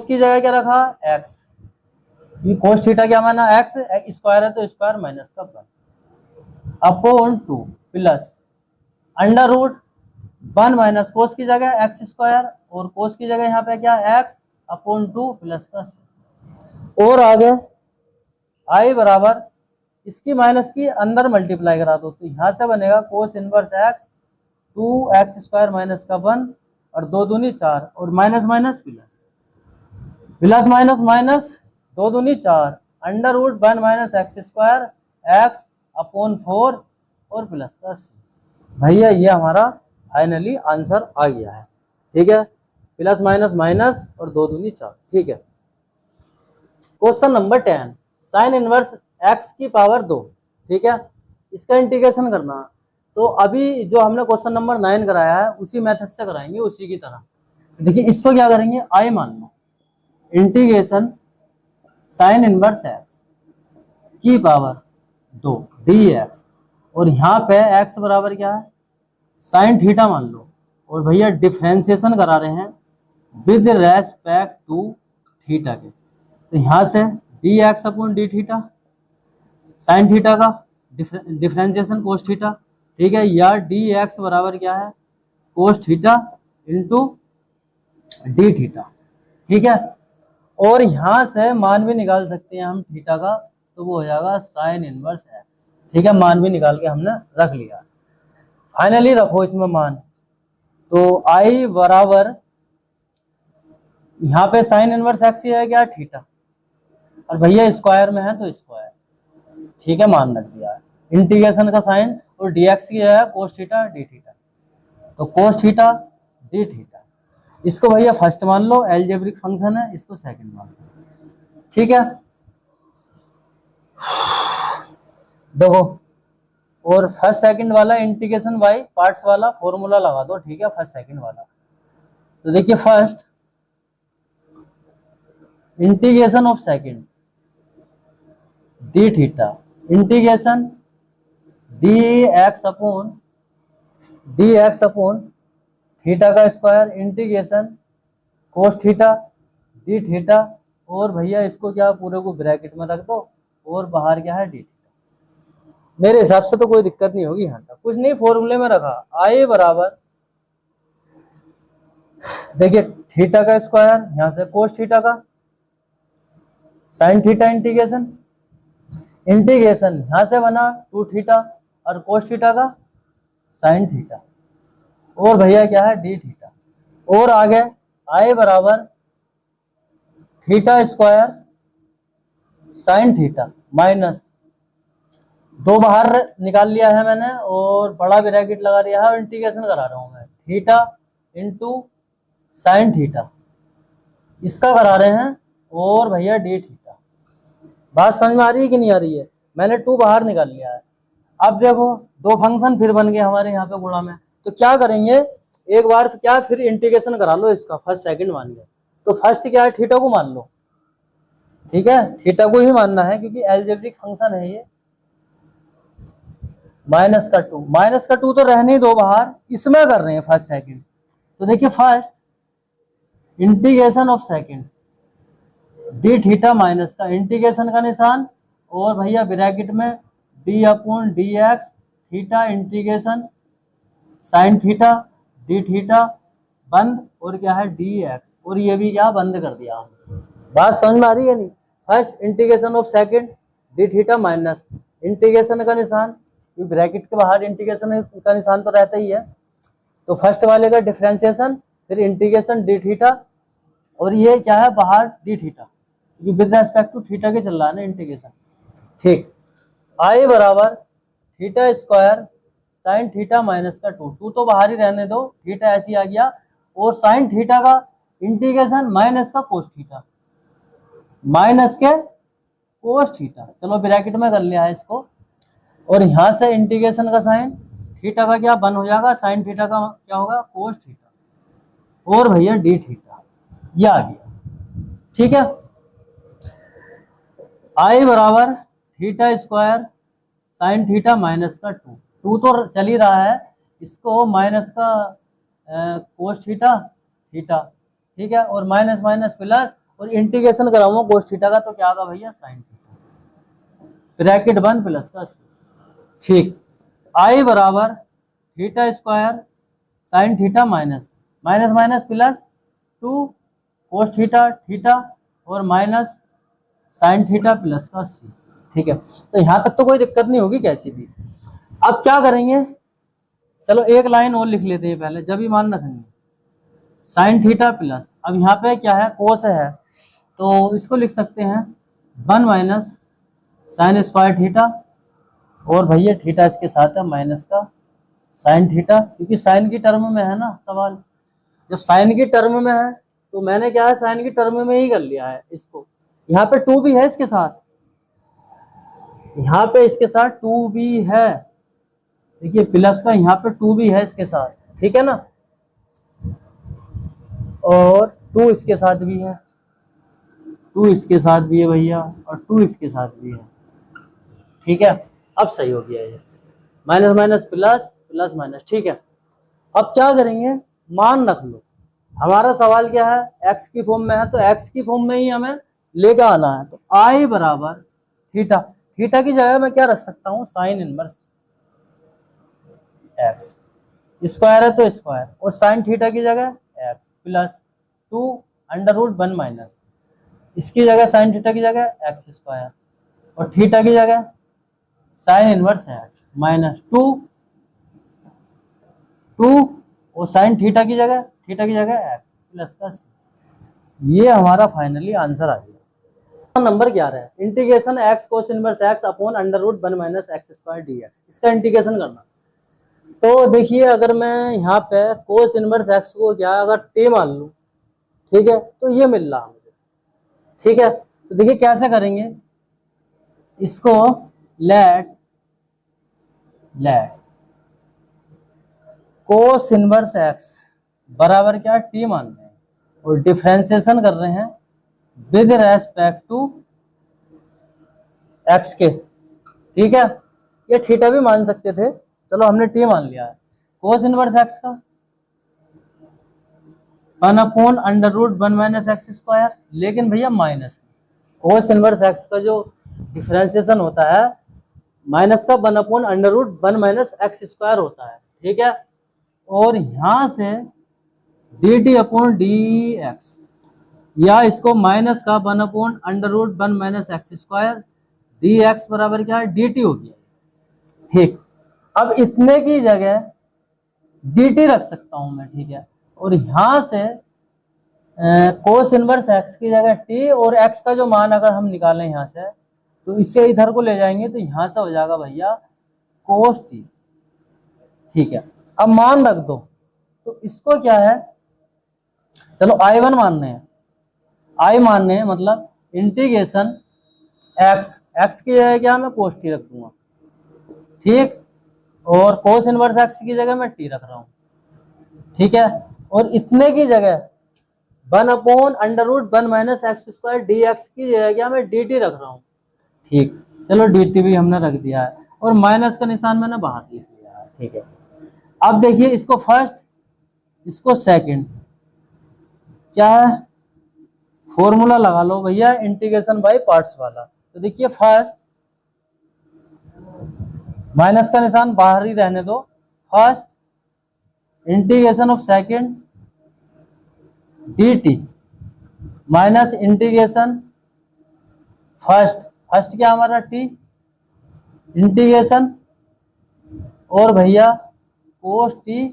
A: की जगह क्या रखा एक्स, ये कोस थीटा क्या माना एक्स स्क्वायर है तो स्क्वायर माइनस का 1 अपॉन 2 प्लस √1 माइनस कोस की जगह एक्स स्क्वायर, और कोस की जगह यहाँ पे क्या एक्स अपॉन 2 प्लस का सी, और आगे आई बराबर इसकी माइनस की अंदर मल्टीप्लाई करा दो, तो यहाँ से बनेगा कोस inverse x 2x square minus का 1, और 2 दूनी 4, और minus minus plus minus minus 2 दूनी 4 √1 minus x square x upon 4 और प्लस का सी। भैया ये हमारा फाइनली आंसर आ गया है, ठीक है। प्लस माइनस माइनस और 2 दूनी 4, ठीक है। Question number 10 sign inverse x की पावर 2, ठीक है, इसका इंटीग्रेशन करना। तो अभी जो हमने क्वेश्चन नंबर 9 कराया है उसी मेथड से कराएंगे, उसी की तरह। देखिए इसको क्या करेंगे, आई मान लो इंटीग्रेशन साइन इनवर्स एक्स की पावर 2 dx, और यहाँ पे x बराबर क्या है साइन थीटा मान लो, और भैया डिफ्रेंसिएशन करा रहे हैं विद रेस्पेक्ट टू थीटा के, तो यहाँ से dx upon D theta sine theta का डिफ्रेंसिएशन कोस थीटा, ठीक है, या dx बराबर क्या है cos theta into D theta, ठीक है। और यहाँ से मान भी निकाल सकते हैं हम थीटा का, तो वो हो जाएगा साइन इनवर्स एक्स, ठीक है। मान भी निकाल के हमने रख लिया। फाइनली रखो इसमें मान, तो आई बराबर यहाँ पे साइन इनवर्स एक्स ही है क्या थीटा, और भैया स्क्वायर में है तो स्क्वायर, ठीक है, मान रख दिया। इंटीग्रेशन का साइन और dx की है कोस थीटा डी थीटा, तो कोस थीटा डी थीटा, इसको भैया फर्स्ट मान लो, एलजेब्रिक फंक्शन है, इसको सेकंड मान लो, ठीक है। देखो और फर्स्ट सेकंड वाला इंटीग्रेशन बाय पार्ट्स वाला फॉर्मूला लगा दो, ठीक है, फर्स्ट सेकंड वाला। तो देखिए first integration of second d theta, integration d x upon theta का square, integration cos theta d theta, और भैया इसको क्या पूरे को ब्रैकेट में रख दो, और बाहर क्या है डी थीटा। मेरे हिसाब से तो कोई दिक्कत नहीं होगी, यहाँ तक कुछ नहीं, फॉर्मूले में रखा आई बराबर, देखिए थीटा का स्क्वायर यहां से कोस थीटा का साइन थीटा, इंटीग्रेशन यहां से बना टू थीटा और कोस थीटा का साइन थीटा, और भैया क्या है डी थीटा, और आगे आई बराबर theta square sine theta minus, दो बाहर निकाल लिया है मैंने और बड़ा ब्रैकेट लगा दिया है और इंटीग्रेशन करा रहा हूं मैं, थीटा इंटू साइन थीटा इसका करा रहे हैं, और भैया डी थीटा। बात समझ में आ रही है कि नहीं आ रही है? मैंने टू बाहर निकाल लिया है। अब देखो दो फंक्शन फिर बन गए हमारे यहाँ पे गुणा में, तो क्या करेंगे, एक बार क्या फिर इंटीग्रेशन करा लो इसका, फर्स्ट सेकंड मान गए तो फर्स्ट क्या है थीटा को मान लो, ठीक है, थीटा को ही मानना है क्योंकि एल्जेब्रिक फंक्शन है ये। माइनस का टू तो रहने ही दो बाहर, इसमें कर रहे हैं फर्स्ट सेकंड, तो देखिए first integration of second d theta minus का इंटीग्रेशन का निशान, और भैया ब्रैकेट में D upon D x theta integration sine theta d theta बंद, और क्या है डी एक्स, और ये भी क्या बंद कर दिया हमने। बात समझ में आ रही है नहीं? First integration of second d theta minus integration का निशान, ब्रैकेट के बाहर इंटीग्रेशन का निशान तो रहता ही है, तो फर्स्ट वाले का डिफरेंशिएशन फिर इंटीग्रेशन डी थीटा, और ये क्या है बाहर d theta, with respect to theta के चल रहा है ना इंटीग्रेशन, ठीक। आई बराबर theta square sine theta minus का टू तो बाहर ही रहने दो, थीटा ऐसी आ गया, और साइन थीटा का इंटीग्रेशन माइनस का कोस थीटा, माइनस के कोस थीटा, चलो ब्रैकेट में कर लिया है इसको, और यहां से इंटीग्रेशन का साइन थीटा का क्या बन हो जाएगा, साइन थीटा का क्या होगा कोस थीटा, और भैया डी थीटा, ये आ गया, ठीक है। आई बराबर theta square sine theta minus का टू तो चल ही रहा है, इसको माइनस का कोस थीटा थीटा, ठीक है, और माइनस माइनस प्लस, और इंटीग्रेशन कराऊंगा कोस थीटा का तो क्या होगा भैया साइन थीटा, ब्रैकेट बंद प्लस का, ठीक। आई बराबर theta square sine theta minus minus minus plus two cos theta theta, और माइनस साइन थीटा प्लस का सी, ठीक है। तो यहां तक तो कोई दिक्कत नहीं होगी कैसी भी। अब क्या करेंगे, चलो एक लाइन और लिख लेते हैं पहले, जब ही मान रखेंगे साइन थीटा प्लस, अब यहाँ पे क्या है कोस है तो इसको लिख सकते हैं 1 माइनस साइन स्क्वायर थीटा, और भैया थीटा इसके साथ है माइनस का साइन थीटा, क्योंकि साइन की टर्म में है ना सवाल, जब साइन की टर्म में है तो मैंने क्या है साइन की टर्म में ही कर लिया है इसको। यहाँ पे टू भी है इसके साथ, यहाँ पे इसके साथ टू भी है, देखिए प्लस का यहाँ पे टू भी है इसके साथ, ठीक है ना, और टू इसके साथ भी है, टू इसके साथ भी है भैया, और टू इसके साथ भी है, ठीक है। अब सही हो गया ये, minus minus plus plus minus, ठीक है। अब क्या करेंगे, मान रख लो, हमारा सवाल क्या है एक्स की फॉर्म में है, तो एक्स की फॉर्म में ही हमें लेकर आना है, तो आई बराबर थीटा, थीटा की जगह मैं क्या रख सकता हूँ साइन इनवर्स एक्स, स्क्वायर है तो स्क्वायर, और साइन थीटा की जगह x plus two under root 1 minus, इसकी जगह साइन थीटा की जगह एक्स स्क्वायर, और थीटा की जगह sign inverse x minus two और साइन थीटा की जगह एक्स प्लस का सी। ये हमारा फाइनली आंसर आ गया। Number 11 integration x cos inverse x upon under root 1 minus x square d x, इसका इंटीग्रेशन करना। तो देखिए अगर मैं यहाँ पे कोस इनवर्स एक्स को क्या अगर टी मान लूँ, ठीक है, तो ये मिल रहा मुझे, ठीक है। तो देखिए कैसे करेंगे इसको, लेट कोस इनवर्स एक्स बराबर क्या टी मान रहे हैं, और डिफरेंशिएशन कर रहे हैं विद रेस्पेक्ट टू एक्स के, ठीक है। ये थीटा भी मान सकते थे, चलो हमने टी मान लिया है। कोस इनवर्स एक्स का 1/√1 माइनस एक्स स्क्वायर, लेकिन भैया माइनस कोस इनवर्स एक्स का जो डिफरेंशिएशन होता है माइनस का 1/√1 माइनस एक्स स्क्वायर होता है, ठीक है। और यहां से D T upon D x, या इसको माइनस का 1/√1 minus x square d x बराबर क्या है, डी टी हो गया, ठीक। अब इतने की जगह डी टी रख सकता हूं मैं, ठीक है। और यहां से कोस इनवर्स एक्स की जगह टी, और एक्स का जो मान अगर हम निकालें यहाँ से, तो इससे इधर को ले जाएंगे तो यहां से हो जाएगा भैया कोस टी, ठीक है। अब मान रख दो, तो इसको क्या है, चलो I1 मानने हैं, आई मानने हैं, मतलब इंटीग्रेशन एक्स, एक्स की जगह क्या मैं कोस टी रख दूंगा, ठीक। और कोस इनवर्स एक्स की जगह मैं टी रख रहा हूं, ठीक है। और इतने की जगह 1/√1 minus x square d x की जगह क्या मैं डी टी रख रहा हूँ, ठीक। चलो डी टी भी हमने रख दिया है, और माइनस का निशान मैंने बाहर लिख लिया है, ठीक है। अब देखिए इसको फर्स्ट, इसको सेकंड, क्या है, फॉर्मूला लगा लो भैया इंटीग्रेशन बाय पार्ट्स वाला। तो देखिए फर्स्ट, माइनस का निशान बाहर ही रहने दो, first integration of second D T minus integration first, first क्या हमारा टी, इंटीग्रेशन और भैया कोस टी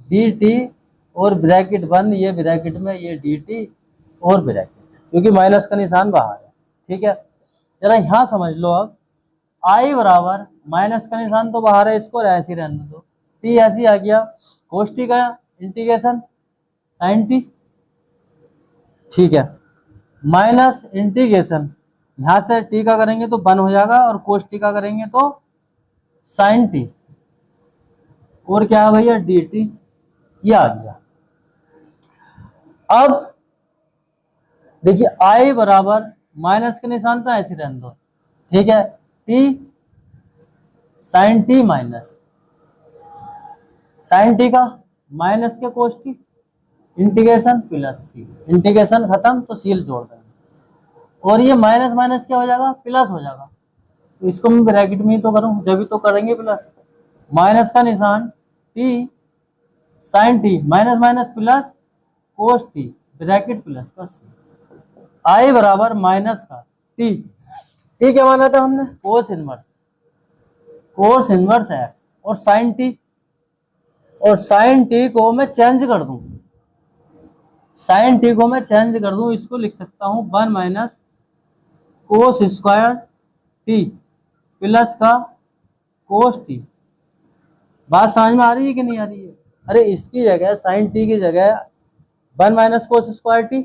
A: डी टी, और ब्रैकेट बंद, ये ब्रैकेट में ये डी टी और ब्रैकेट, क्योंकि माइनस का निशान बाहर है, ठीक है। जरा यहाँ समझ लो, अब आई बराबर माइनस का निशान तो बाहर है, इसको ऐसे ही रहने दो, टी ऐसे ही आ गया, कोस टी का इंटीग्रेशन साइन टी, ठीक है, माइनस इंटीग्रेशन यहां से टी का करेंगे तो 1 हो जाएगा, और कोस टी का करेंगे तो साइन टी, और क्या है भैया डी टी, ये आ गया। अब देखिए आई बराबर माइनस के निशान तो ऐसे रहने दो, ठीक है, t sine t minus sine t का माइनस के cos t, integration plus C, integration खत्म तो सील जोड़ देंगे, और ये माइनस माइनस क्या हो जाएगा, प्लस हो जाएगा। तो इसको मैं ब्रैकेट में ही तो करूं, जब भी तो करेंगे प्लस, माइनस का निशान t sine t minus minus plus cos t bracket plus का सी, आई बराबर माइनस का टी, टी क्या माना था हमने, कोस इनवर्स एक्स, और साइन टी, और साइन टी को मैं चेंज कर दूं, साइन टी को मैं चेंज कर दूं, इसको लिख सकता हूं 1 minus cos square T plus का कोस टी। बात समझ में आ रही है कि नहीं आ रही है? अरे इसकी जगह साइन टी की जगह 1 माइनस कोस स्क्वायर टी,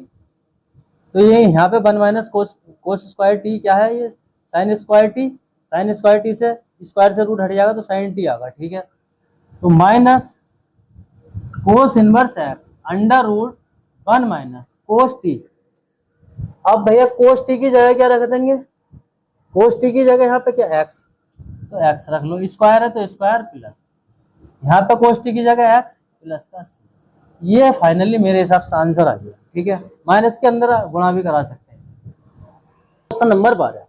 A: तो ये यहाँ पे 1 माइनस कोस स्क्वायर टी क्या है, ये sine square T, sine square T से स्क्वायर से रूट हट जाएगा तो साइन टी आएगा, ठीक है। तो minus cos inverse x √1 minus cos t. अब भैया कोस टी की जगह क्या रख देंगे, कोस टी की जगह यहाँ पे क्या एक्स, तो एक्स रख लो, स्क्वायर है तो स्क्वायर प्लस, यहाँ पे कोस टी की जगह एक्स प्लस का सी। ये फाइनली मेरे हिसाब से आंसर आ गया, ठीक है। माइनस के अंदर गुणा भी करा सकते हैं। क्वेश्चन नंबर 12,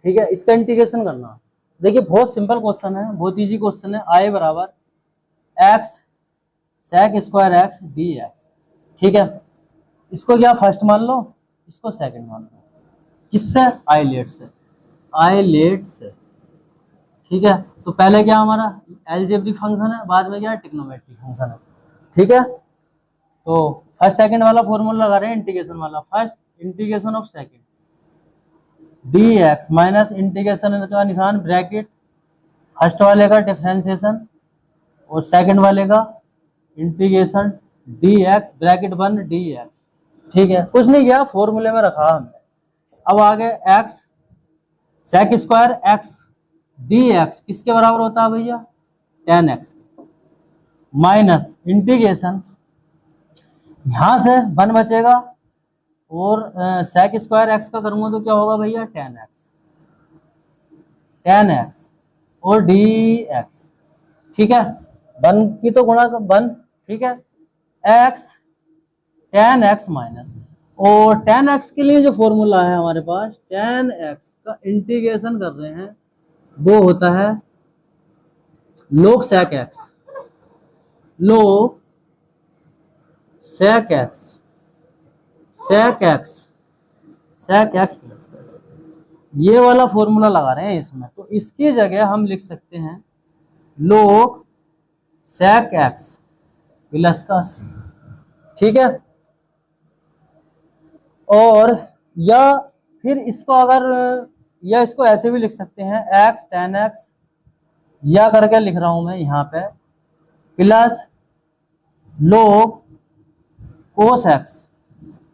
A: ठीक है, इसका इंटीग्रेशन करना। देखिए बहुत सिंपल क्वेश्चन है, बहुत इजी क्वेश्चन है। आई बराबर x sec square x d x, ठीक है। इसको क्या फर्स्ट मान लो, इसको सेकंड मान लो, किससे, आइलेट से, आइलेट से, ठीक है। तो पहले क्या हमारा एलजेब्रिक फंक्शन है, बाद में क्या है ट्रिग्नोमेट्रिक फंक्शन है, ठीक है। तो फर्स्ट सेकंड वाला फॉर्मूला लगा रहे हैं इंटीग्रेशन वाला, first integration of second D x minus integration का निशान ब्रैकेट, फर्स्ट वाले का डिफरेंशिएशन और सेकंड वाले का इंटीग्रेशन डी एक्स ब्रैकेट बंद डी एक्स, ठीक है। कुछ नहीं किया, फॉर्मूले में रखा हमने। अब आगे x sec square x d x किसके बराबर होता है भैया, tan x माइनस इंटीग्रेशन, यहां से 1 बचेगा और सेक स्क्वायर एक्स का करूंगा तो क्या होगा भैया, टेन एक्स और डी एक्स, ठीक है। वन की तो गुणा वन, ठीक है, एक्स टेन एक्स माइनस, और टेन एक्स के लिए जो फॉर्मूला है हमारे पास, टेन एक्स का इंटीग्रेशन कर रहे हैं, वो होता है log sec x, log sec x, sec x, sec x plus, ये वाला फॉर्मूला लगा रहे हैं इसमें, तो इसकी जगह हम लिख सकते हैं log sec x प्लस का c, ठीक है। और या फिर इसको अगर, या इसको ऐसे भी लिख सकते हैं x tan x, या करके लिख रहा हूं मैं यहाँ पे, plus log cos x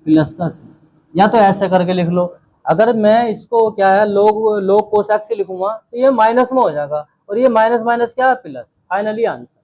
A: plus का c, या तो ऐसे करके लिख लो। अगर मैं इसको क्या है log cos x से लिखूंगा तो ये माइनस में हो जाएगा, और ये माइनस माइनस क्या है, प्लस, फाइनली आंसर।